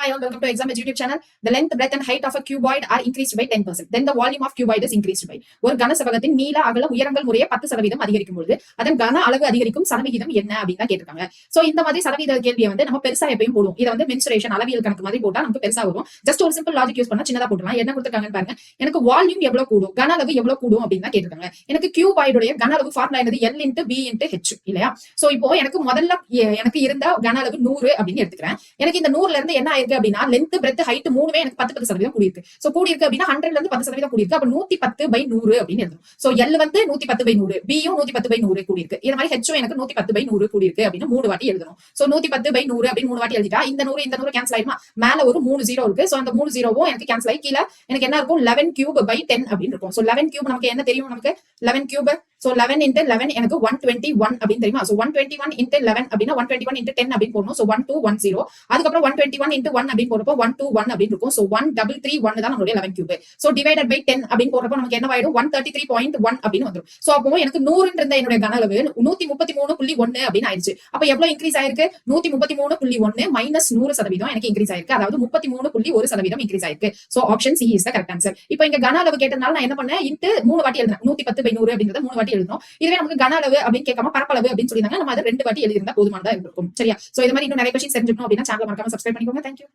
Hi all, welcome to Exam Edge YouTube channel. The length, breadth and height of a cuboid are increased by 10%. Then the volume of cuboid is increased by. ஒரு கனசெவ்வகத்தின் நீள அகல உயரங்கள் முறையே 10% அதிகரிக்கும் பொழுது அதன் கன அளவு அதிகரிக்கும் சதவிகிதம் என்ன அப்படின்னு தான் கேட்டிருக்காங்க. சோ இந்த மாதிரி சதவீத கேள்வியை வந்து நம்ம பெருசா எப்பயும் போடுவோம். இதை வந்து மென்சுரேஷன் அளவியல் கணக்கு மாதிரி போட்டா நமக்கு பெருசா வரும். ஜஸ்ட் ஒரு சிம்பிள் லாஜிக் யூஸ் பண்ணா சின்னதா போட்டுலாம். என்ன கொடுத்திருக்காங்கன்னு பாருங்க. எனக்கு வால்யூம் எவ்வளவு கூடும், கன அளவு எவ்வளவு கூடும் அப்படின்னு தான் கேட்டிருக்காங்க. எனக்கு கியூபாய்டுடைய கன அளவு ஃபார்முலா என்னது? L into B into H இல்லையா? சோ இப்போ எனக்கு முதல்ல எனக்கு இருந்த கன அளவு 100 அப்படின்னு எடுத்துக்கிறேன். எனக்கு இந்த 100ல இருந்து என்ன ஆயிருக்கு அப்படின்னா லென்த், பிரெத், ஹைட் மூணுமே எனக்கு 10% கூடியிருக்கு. சோ கூடியிருக்கு அப்படின்னா 100ல இருந்து 10% கூடியிருக்கு. அப்ப 110/100 அப்படின்னு எழுதணும். சோ L வந்து 110/100, B யும் 110/100 கூடியிருக்கு. இந்த மாதிரி H எனக்கு 110/100 கூடியிருக்கு அப்படின்னு 3 வாட்டி எழுதணும். சோ 110/100 அப்படின்னு 3 வாட்டி எழுதிட்டா இந்த 100 கேன்சல் ஆயிடுமா? மேல ஒரு 3 0 இருக்கு. சோ அந்த 3 0வும் எனக்கு கேன்சல் ஆகி கீழே எனக்கு என்ன இருக்கும்? 11 cube by 10 அப்படின்னு இருக்கும். சோ 11 cube நமக்கு என்ன தெரியும்? நமக்கு 11 cube. சோ 11 into 11 எனக்கு 121 அப்படின்னு தெரியுமா? சோ 121 into 11 அப்படின்னா 121 into 10 அப்படின்னு போடணும். சோ 1210. அதுக்கப்புறம் 121 into 1 அப்படின்னு போறப்போ 121 அப்படின்னு இருக்கும். சோ 1331 தான் நம்மளுடைய 11 cube. சோ டிவைடட் பை 10 அப்படின்னு போறப்போ நமக்கு என்ன ஆயிடும்? 133.1 அப்படின்னு வந்துடும். சோ அப்போ எனக்கு 100 இருந்த என்னுடைய கன அளவு 133.1 அப்படின்னு ஆயிடுச்சு. அப்ப எவ்வளவு இன்க்ரீஸ் ஆயிருக்கு? 133.1 மைனஸ் 100% எனக்கு இன்க்ரீஸ் ஆயிருக்கு. அதாவது 33.1% இன்க்ரீஸ் ஆயிருக்கு. So option C is the correct answer. இப்போ இங்க கன அளவு கேட்டனால நான் என்ன பண்ணேன்? இன்ட்டு 3 வாட்டி எழுதுறேன். 110/100 அப்படிங்கறத 3 வாட்டி எழுதணும். இதுவே நமக்கு கன அளவு அப்படின்னு கேட்காம பரப்பளவு அப்படின்னு சொல்லிருந்தாங்க. நம்ம அதை 2 வாட்டி எழுதிருந்தா போதுமானதா இருந்திருக்கும். சரியா? சோ இது மாதிரி இன்னும் நிறைய கொஸ்டின்ஸ் தெரிஞ்சுக்கணும் அப்படின்னா சேனலை மறக்காம சப்ஸ்கிரைப் பண்ணிக்கோங்க. தேங்க்யூ.